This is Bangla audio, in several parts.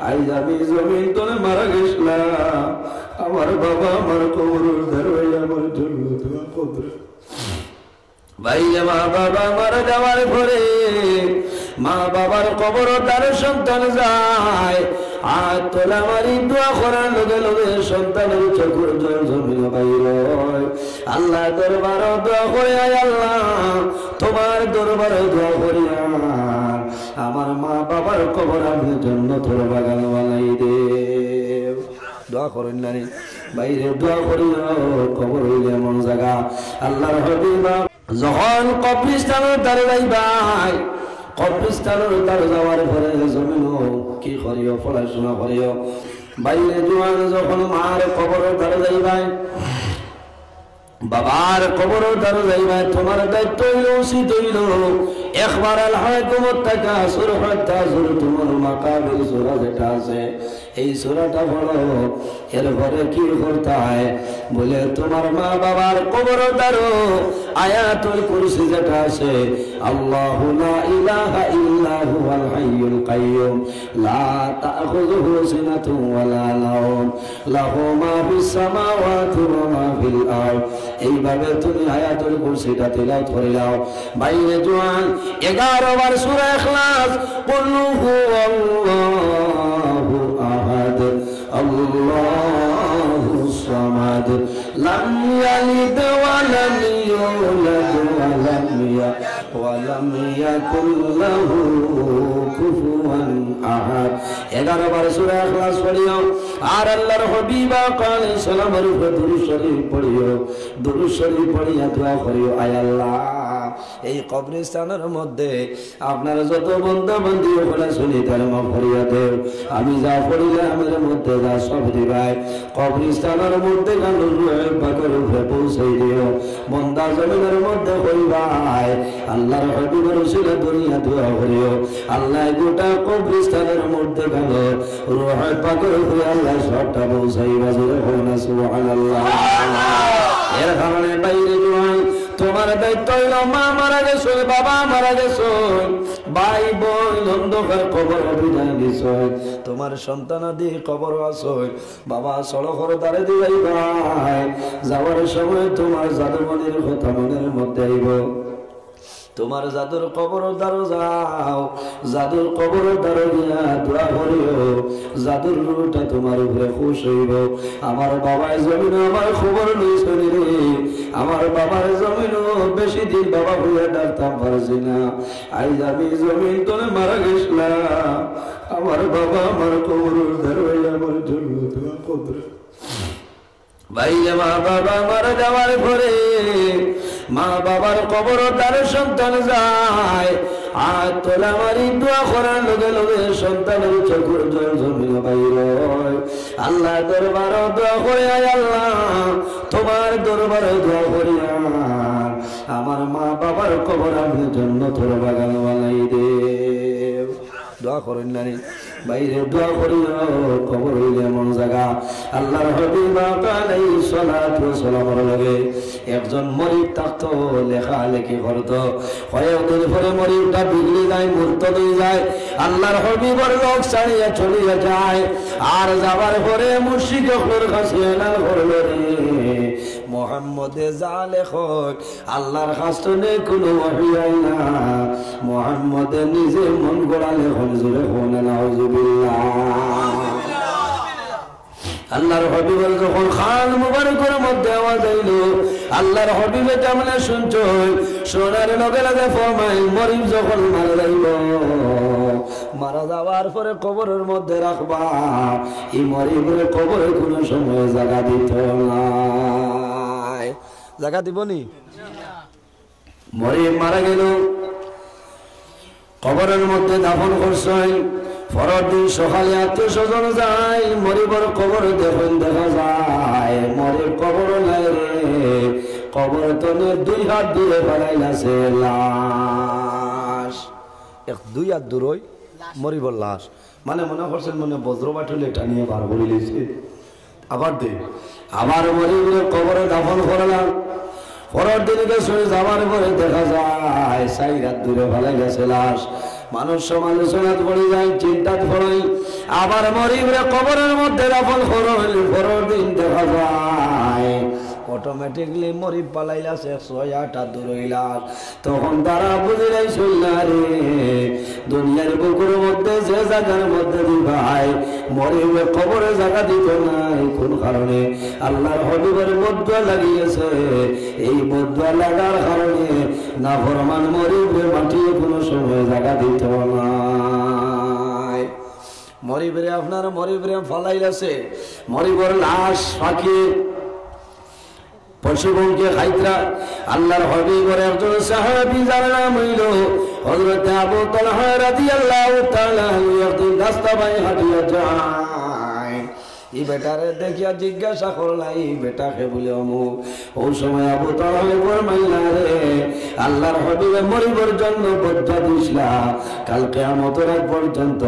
আইজ আমি জমিন তলে মারা গেছিলাম, আমার বাবা আমার কবর ধরে আমার জন্য দোয়া করবে। ভাই মা বাবা মারা যাওয়ার পরে মা বাবার কবর তার সন্তান যায়, আর তোলা মারি দোয়া করার লগে লগে সন্তানের চোখের জল জমিন বাইর হয়। আল্লাহ দরবারে দোয়া করে, আল্লাহ তোমার দরবারে দোয়া করি, আমার মা বাবার কবর আপনি জান্নাতের বাগান বানাই দে। দোয়া করেন না বাইরে, দোয়া করি, কবর হইলে এমন জায়গা আল্লাহর হাবিব যখন কবরস্থানের দ্বারে যাইবাই, কবরস্থানের দ্বারে যাওয়ার পরে জমিন কি করিও, পড়াশোনা করিও। বাইরে জোয়ান যখন মার কবরের দ্বারে যাইবাই, বাবার কবরের দ্বারে যাইবাই, তোমার দায়িত্ব হইল, উচিত হইল একবার আল-হাকুমত তাকাসুর হাত্তা যুরতুমুল মাকাবির সূরা যেটা আছে, এই সূরাটা পড়ো। এরপরে কি করতে হয় বলে, তোমার মা বাবার কবরের দ্বারে আয়াতুল কুরসি যেটা আছে, আল্লাহু লা ইলাহা ইল্লা হুয়াল হাইয়ুল কাইয়্যুম লা তাখুযুহু সিনাতুন ওয়ালা নাওম লাহু মা ফিস সামাওয়াতি ওয়া মা ফিল আরদ। এইভাবে তুমি আয়াতুল কুরসিটা তিলাওয়াত করে নাও। বাইরে জোয়ান 11 বার সূরা ইখলাস, কুল হুয়াল্লাহু আহাদ আল্লাহুস সামাদ লাম ইয়ালিদ ওয়া লাম ইউলাদ ওয়া লাম ইয়াকুল লাহু কুফুয়ান আহাদ। 11 বার সূরা ইখলাস পড়িও, আর আল্লাহর হাবিব আলাইহিস সালামের উপর দুরূদ শরীফ পড়িও। দুরূদ শরীফ পড়িয়া দোয়া করিও, আয় আল্লাহ এই কবরস্থানের মধ্যে আপনার যত বন্ধু বান্ধব হলে শুনি তার মাফ করিয়া দেও। আমি যা পড়িলে আমার মধ্যে যা সব দিবাই, কবরস্থানের মধ্যে গানুর পাকের উপরে পৌঁছাই দিও। বন্দা জমিনের মধ্যে হইবাই, আল্লাহর হাবিবের উসিলা দুনিয়া দোয়া করিও। আল্লাহ গোটা কবরস্থানের মধ্যে গেল রূহ পাকের উপরে আল্লাহ সবটা পৌঁছাইবা। জোরে হোক না সুবহানাল্লাহ। এর কারণে বাইরে জোয়ান তোমার দায়িত্ব হইল, মা মারা গেছো, বাবা মারা গেছো, ভাই বোন অন্ধকার কবর অভিযান দিছ, তোমার সন্তানাদি কবর আছো, বাবা সড়কের দ্বারে দিবাই ভাই, যাওয়ার সময় তোমার জাদুমণির কথা মনের মধ্যে আইব। তোমার জাদুর কবর দ্বারো যাও, জাদুর কবর দ্বারো গিয়া দোয়া করিও, জাদুর রূহটা তোমার উপরে খুশ হইব। আমার বাবার জমিন আমার খবর লইছ রে, আমার বাবার জমিন বেশি দিন বাবা হইয়া ডাকতাম পারছি না, আইজ আমি জমিন তলে মারা গেছিলাম, আমার বাবা আমার কবর দ্বারো আমার জন্য দোয়া করবে। ভাই মা বাবা মারা যাওয়ার পরে মা বাবার কবর তার সন্তান যায়, আর তোলা মারি দোয়া করার লগে লগে সন্তানের চোখের জল জমিন বাইর হয়। আল্লাহ দরবারে দোয়া করে, আল্লাহ তোমার দরবারে দোয়া করি, আমার মা বাবার কবর আপনি জান্নাতের বাগান বানাই দে। দোয়া করেন না বাইরে, দোয়া করিও, কবর হইলে এমন জায়গা আল্লাহর হাবিব আলাইহিস সালাতু ওয়াস সালামের লগে একজন মরিদ থাকতো, লেখালেখি করতো, কয়েকদিন পরে মরিদটা বিগড়ে যায়, মুরতাদ হয়ে যায়, আল্লাহর হাবিবের লোক ছাড়িয়া চলিয়া যায়। আর যাবার পরে মুশরিকদের কাছে এলান করলো, রে মুহাম্মদে যা লেখক আল্লাহর কাছে কোনো ওহী হয় না, মুহাম্মদে নিজে মন গড়া লেখন। জোরে হোক না নাউজুবিল্লাহ। আল্লাহর হাবিবের যখন খান মুবারকের মধ্যে আওয়াজ আইল, আল্লাহর হাবিবে কেমন শুনছো, শোনার লগে লগে ফরমাই, মরিম যখন মারা যাইব, মারা যাওয়ার পরে কবরের মধ্যে রাখবা, এই মরিমের কবরে কোনো সময় জায়গা দিত না। জায়গা দিবনি? মরিম মারা গেল, কবরের মধ্যে দাফন করছেন, পরের দিন সকালে আত্মীয় স্বজন যায়, মরিবর কবর দেখুন, দেখা যায় মরির কবর নাই রে, কবর তলে 2 হাত দূরে ফেলাই আছে লাশ, 2 হাত দূরই মরিবর লাশ। মানে মনে করছেন মনে বজ্র বাটুলে টানিয়ে বার করে লিছে, আবার দে আবার মরিবরের কবরে দাফন করলাম। পরের দিনকে শুনে যাওয়ার পরে দেখা যায় 4 হাত দূরে ফেলাই গেছে লাশ। মানুষ সমালোচনাত পড়ে যায়, চিন্তাত পড়ে। আবার মরিবরে কবরের মধ্যে দাফন করার দিন দেখা যায় অটোমেটিকলি মরিব পালাইলাছে 6-8 দূর হইলাস। তখন তারা বুঝিলাই শুনলা রে দুনিয়ার বুকুর মধ্যে যে জায়গার মধ্যে ভাই মরিবে কবরে জায়গা দিত নাই, কোন কারণে? আল্লাহর হবিবের বদুয়া লাগিয়েছে। এই বদুয়া লাগার কারণে নাফরমান মরিবে মাটিয়ে কোনো সময় জায়গা দিত নাই। মরিবরে আপনার মরিবরে ফালাইলাছে, মরিবর লাশ পাখি পশুবংকে খাইতরা। আল্লাহর হবিবের একজন সাহাবী যার নাম হইল হযরত আবু তালহা রাদিয়াল্লাহু তাআলা একদিন রাস্তা বাই হাঁটিয়া যায়। এই বেটারে দেখিয়া জিজ্ঞাসা করলা, এই বেটাকে বলে অমুক। ওই সময় আবু তালহা ফরমাইলা রে আল্লাহর হবিবে মরিবার জন্য বদুয়া দিছিলা, কাল কিয়ামতের আগ পর্যন্ত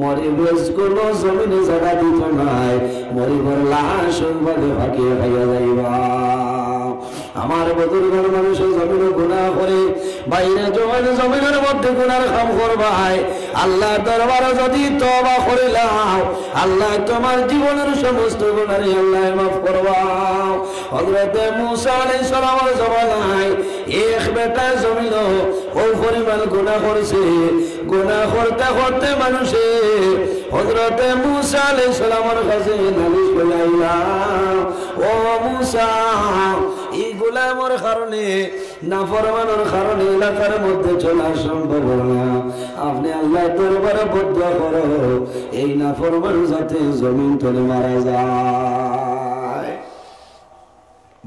মরিবের কোন জমিনে জায়গা দিত নাই, মরিবার লাশ ভাগে ভাগে খাইয়া যাইবা। আমার বুজুর্গের মানুষ জমিনে গুনাহ করে বাইরে জমিনের মধ্যে গুনার কাম করবাই, আল্লাহর দরবারে যদি তওবা করে লাও আল্লাহ তোমার জীবনের সমস্ত গুনাহ আল্লাহ মাফ করবা। হযরত মুসা আলাইহিস সালামের জমানায় এক বেটা জমিন ও পরিমাণ গুনাহ করেছে, গুনাহ করতে করতে মানুষে হযরত মুসা আলাইহিস সালামের কাছে নালিশ করাইলা, ও মুসা এই গোলামের কারণে নাফরমানের কারণে এলাকার মধ্যে চলা সম্ভব না, আপনি আল্লাহ দরবারে বদুয়া করো এই নাফরমান যাতে জমিন তলে মারা যায়।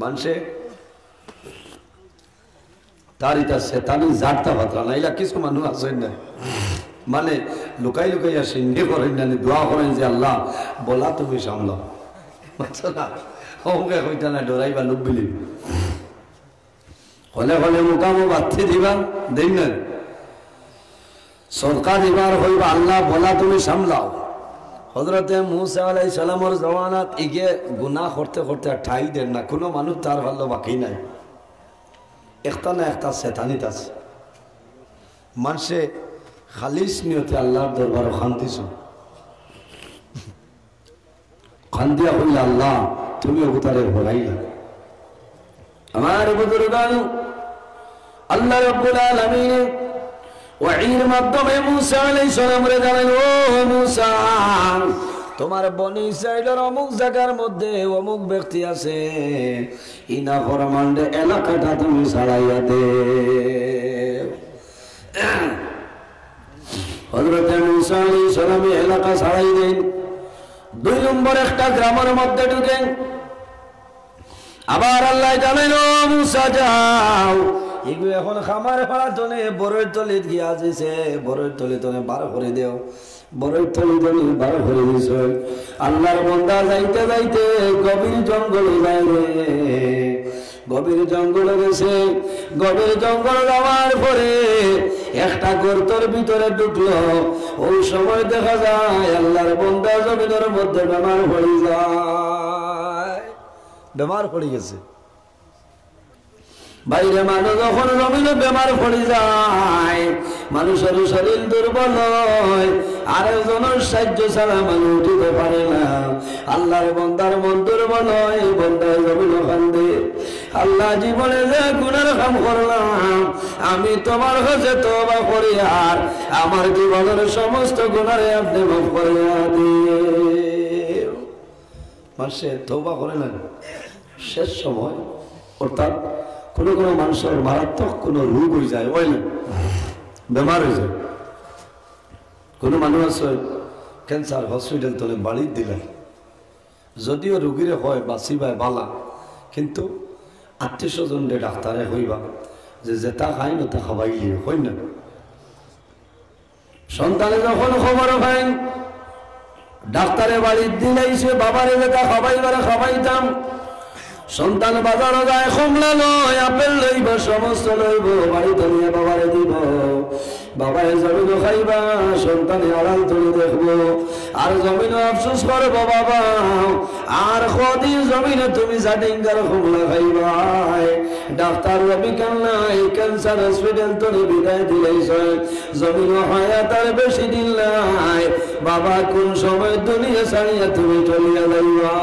মানুষে তারিতা শয়তানি জাতটা ভাতরা নাইলা কিছু মানুষ আছেন না, মানে লুকাই লুকাইয়া সিন্ধি করেন না, দোয়া করেন যে আল্লাহ বলা তুমি সামলাও, বুঝছো না? ওকে কইতা না ডরাইবা লোক বিলি হলে হলে মোকামো বাচ্চে দিবা দেই না, সরকার দিবার হইবা আল্লাহ বলা তুমি সামলাও। হযরতে মুসা আলাইহিস সালামের জমানাত ইগে গুনাহ করতে করতে ঠাই দেন না, কোনো মানুষ তার ভালো বাকি নাই, একটা না একটা শয়তানিত আছে। মানুষে খালিস নিয়তে আল্লাহর দরবারে শান্তি চায়, খান্দিয়া হইলে আল্লাহ তুমি অবতারে বলাইলা। আমার বুজুর্গান আল্লাহ রাব্বুল আলামিন ওয়াহির মাধ্যমে মুসা আলাইহিস সালামরে জানালেন, ও মুসা তোমার বনি ইসরাইলের অমুক জায়গার মধ্যে অমুক ব্যক্তি আছে, ইনা ফরমান্ডে এলাকাটা তুমি ছাড়াইয়া দে। হযরত মুসা আলাইহিস সালাম এলাকা ছাড়াই দেন। 2 নম্বর একটা গ্রামের মধ্যে ঢুকেন। আবার আল্লাহ জানেন, ও মুসা যাও এগুলো এখন খামার ফাড়া তলে বড়ের তলে গিয়া যেছে, বড়ের তলে তলে বার করে দেও, বড়ের তলে তলে বার করে দিছ। আল্লাহর বান্দা যাইতে যাইতে গভীর জঙ্গলে যায় রে, গভীর জঙ্গলে গেছে। গভীর জঙ্গল যাওয়ার পরে একটা গর্তের ভিতরে ঢুকলো। ওই সময় দেখা যায় আল্লাহর বান্দা জমিনের মধ্যে বেমার পড়ে যায়, বেমার পড়ে গেছে। বাইরে মানুষ যখন জমিনে বেমার পড়ে যায়, মানুষের শরীর দুর্বল হয়, আরেকজনের সাহায্য ছাড়া মানুষ উঠিতে পারে না। আল্লাহর বান্দার মন দুর্বল হয়, বান্দায় জমিনে কান্দে, আল্লাহ জীবনে যে গুনার কাম করলাম আমি তোমার কাছে তওবা করি, আর আমার জীবনের সমস্ত গুনারে আপনি মাফ করিয়া দিন। মানুষে তওবা করে না শেষ সময়, অর্থাৎ কোনো কোনো মানুষের মারাত্মক কোনো রোগ হয়ে যায়, ওই না বেমার হয়ে যায়। কোনো মানুষ আছে ক্যান্সার হসপিটাল তলে বাড়ি দিলেন, যদিও রোগীরে হয় বাঁচিবাই বালা, কিন্তু 800 জন ডাক্তারে হইবা যে যেটা খাই না তা খাবাইলি হয় না। সন্তানে যখন খবর পাই ডাক্তারে বাড়ি দিলাইছে, বাবারে যেটা খাবাইবারে খাবাইতাম, সন্তান বাজারও যায়, কমলা লয়, আপেল লইব, সমস্ত লইব, বাড়িতে নিয়ে বাবারে দিব। বাবা জমিন খাইবা সন্তানে আড়াল তুলে দেখবো আর জমিন আফসোস করবো বাবা আর কদিন জমিনে তুমি জাটিঙ্গার খুমলা খাইবাই ডাক্তার রবি কান্নাই ক্যান্সার হসপিটাল তোরে বিদায় দিলাইছে জমিন হায়াত আর বেশি দিন নাই বাবা কোন সময় দুনিয়া ছাড়িয়া তুমি চলিয়া যাইবা